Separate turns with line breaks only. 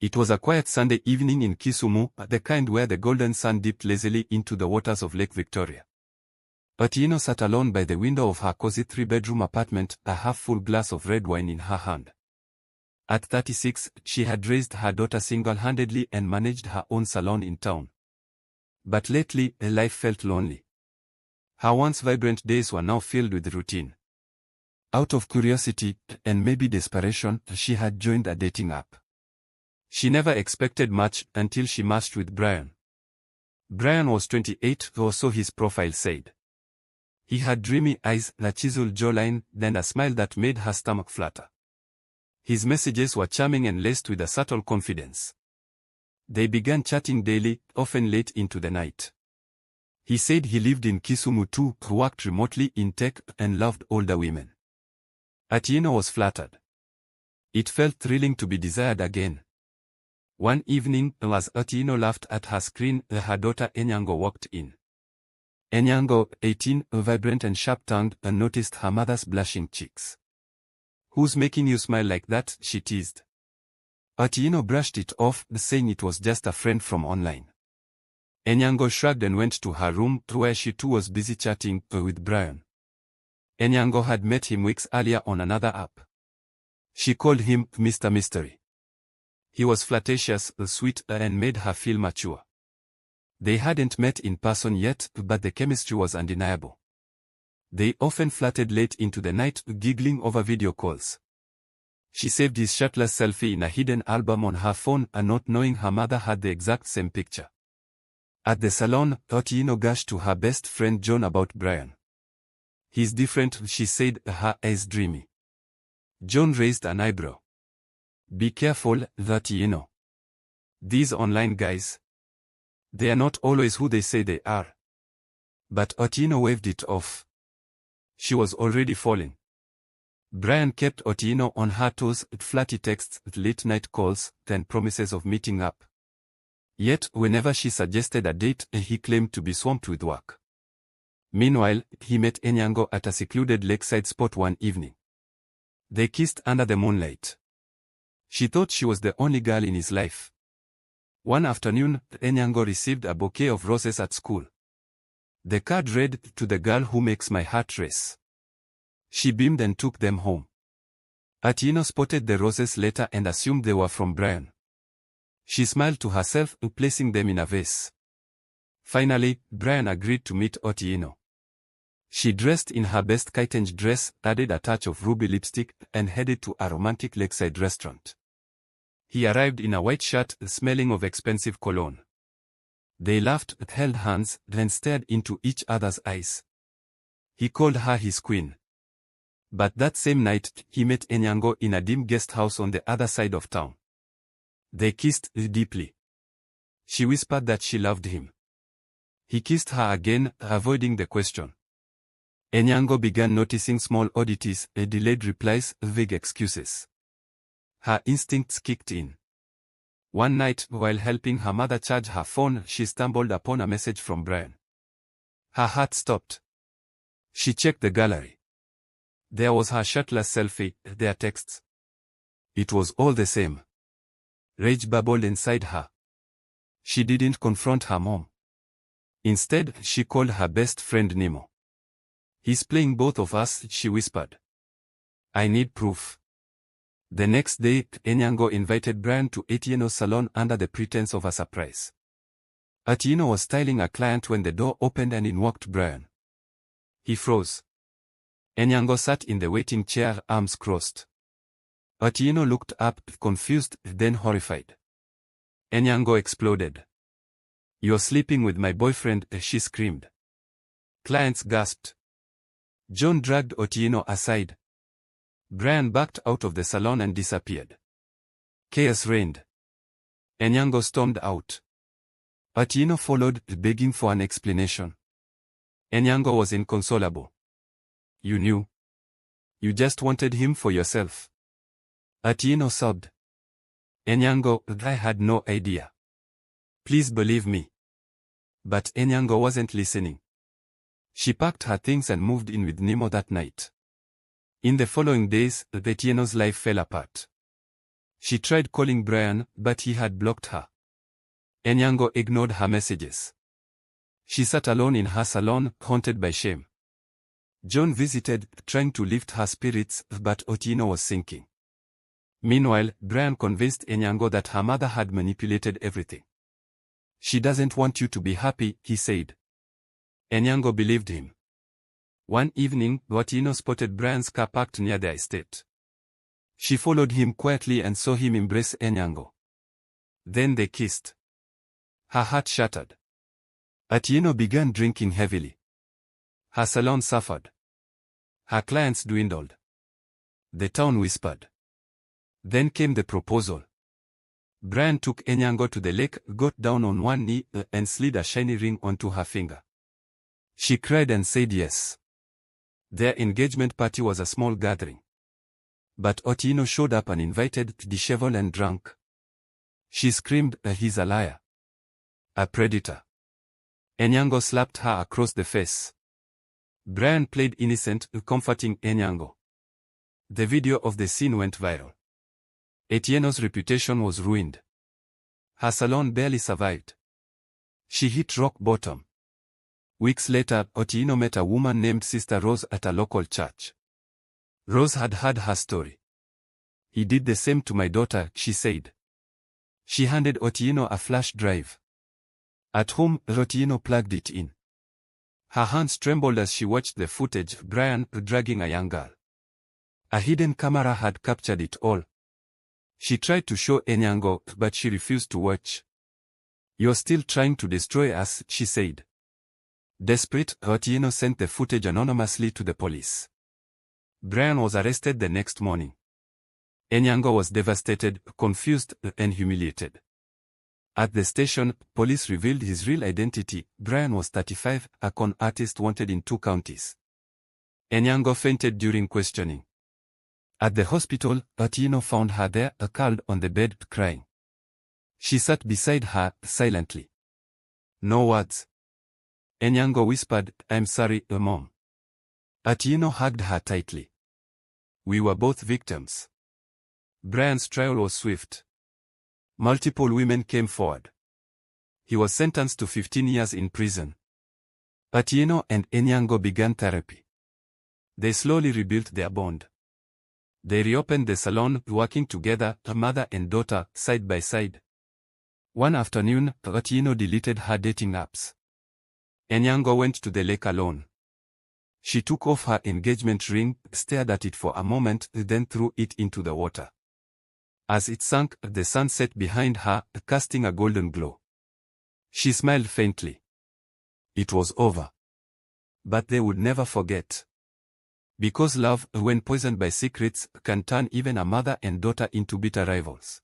It was a quiet Sunday evening in Kisumu, the kind where the golden sun dipped lazily into the waters of Lake Victoria. Otieno sat alone by the window of her cozy three-bedroom apartment, a half-full glass of red wine in her hand. At 36, she had raised her daughter single-handedly and managed her own salon in town. But lately, life felt lonely. Her once vibrant days were now filled with routine. Out of curiosity, and maybe desperation, she had joined a dating app. She never expected much until she matched with Brian. Brian was 28, or so his profile said. He had dreamy eyes, a chiseled jawline, and a smile that made her stomach flutter. His messages were charming and laced with a subtle confidence. They began chatting daily, often late into the night. He said he lived in Kisumu too, worked remotely in tech, and loved older women. Otieno was flattered. It felt thrilling to be desired again. One evening, as Otieno laughed at her screen, her daughter Enyango walked in. Enyango, 18, vibrant and sharp-tongued, noticed her mother's blushing cheeks. "Who's making you smile like that?" she teased. Otieno brushed it off, saying it was just a friend from online. Enyango shrugged and went to her room, where she too was busy chatting with Brian. Enyango had met him weeks earlier on another app. She called him Mr. Mystery. He was flirtatious, sweet, and made her feel mature. They hadn't met in person yet, but the chemistry was undeniable. They often flirted late into the night, giggling over video calls. She saved his shirtless selfie in a hidden album on her phone, not knowing her mother had the exact same picture. At the salon, Otieno gushed to her best friend John about Brian. "He's different," she said, her eyes dreamy. John raised an eyebrow. "Be careful, Otieno. These online guys. They are not always who they say they are." But Otieno waved it off. She was already falling. Brian kept Otieno on her toes, flirty texts, late-night calls, and promises of meeting up. Yet, whenever she suggested a date, he claimed to be swamped with work. Meanwhile, he met Enyango at a secluded lakeside spot one evening. They kissed under the moonlight. She thought she was the only girl in his life. One afternoon, Enyango received a bouquet of roses at school. The card read, "To the girl who makes my heart race." She beamed and took them home. Otieno spotted the roses later and assumed they were from Brian. She smiled to herself, placing them in a vase. Finally, Brian agreed to meet Otieno. She dressed in her best kitenge dress, added a touch of ruby lipstick, and headed to a romantic lakeside restaurant. He arrived in a white shirt, smelling of expensive cologne. They laughed, held hands, then stared into each other's eyes. He called her his queen. But that same night, he met Enyango in a dim guest house on the other side of town. They kissed deeply. She whispered that she loved him. He kissed her again, avoiding the question. Enyango began noticing small oddities, delayed replies, vague excuses. Her instincts kicked in. One night, while helping her mother charge her phone, she stumbled upon a message from Brian. Her heart stopped. She checked the gallery. There was her shirtless selfie, their texts. It was all the same. Rage bubbled inside her. She didn't confront her mom. Instead, she called her best friend Nemo. "He's playing both of us," she whispered. "I need proof." The next day, Enyango invited Brian to Otieno's salon under the pretense of a surprise. Otieno was styling a client when the door opened and in walked Brian. He froze. Enyango sat in the waiting chair, arms crossed. Otieno looked up, confused, then horrified. Enyango exploded. "You're sleeping with my boyfriend," she screamed. Clients gasped. John dragged Otieno aside. Brian backed out of the salon and disappeared. Chaos reigned. Enyango stormed out. Otieno followed, begging for an explanation. Enyango was inconsolable. "You knew. You just wanted him for yourself." Otieno sobbed. "Enyango, I had no idea. Please believe me." But Enyango wasn't listening. She packed her things and moved in with Nemo that night. In the following days, Otieno's life fell apart. She tried calling Brian, but he had blocked her. Enyango ignored her messages. She sat alone in her salon, haunted by shame. John visited, trying to lift her spirits, but Otieno was sinking. Meanwhile, Brian convinced Enyango that her mother had manipulated everything. She doesn't want you to be happy, he said. Enyango believed him. One evening, Otieno spotted Brian's car parked near their estate. She followed him quietly and saw him embrace Enyango. Then they kissed. Her heart shattered. Otieno began drinking heavily. Her salon suffered. Her clients dwindled. The town whispered. Then came the proposal. Brian took Enyango to the lake, got down on one knee, and slid a shiny ring onto her finger. She cried and said yes. Their engagement party was a small gathering. But Otieno showed up uninvited, disheveled and drunk. She screamed, "He's a liar. A predator." Enyango slapped her across the face. Brian played innocent, comforting Enyango. The video of the scene went viral. Otieno's reputation was ruined. Her salon barely survived. She hit rock bottom. Weeks later, Otieno met a woman named Sister Rose at a local church. Rose had heard her story. "He did the same to my daughter," she said. She handed Otieno a flash drive. At home, Otieno plugged it in. Her hands trembled as she watched the footage, Brian dragging a young girl. A hidden camera had captured it all. She tried to show Enyango, but she refused to watch. "You're still trying to destroy us," she said. Desperate, Otieno sent the footage anonymously to the police. Brian was arrested the next morning. Enyango was devastated, confused, and humiliated. At the station, police revealed his real identity. Brian was 35, a con artist wanted in 2 counties. Enyango fainted during questioning. At the hospital, Otieno found her there, curled on the bed, crying. She sat beside her, silently. No words. Enyango whispered, "I'm sorry, Mom." Otieno hugged her tightly. "We were both victims." Brian's trial was swift. Multiple women came forward. He was sentenced to 15 years in prison. Otieno and Enyango began therapy. They slowly rebuilt their bond. They reopened the salon, working together, a mother and daughter, side by side. One afternoon, Otieno deleted her dating apps. Enyango went to the lake alone. She took off her engagement ring, stared at it for a moment, then threw it into the water. As it sank, the sun set behind her, casting a golden glow. She smiled faintly. It was over. But they would never forget. Because love, when poisoned by secrets, can turn even a mother and daughter into bitter rivals.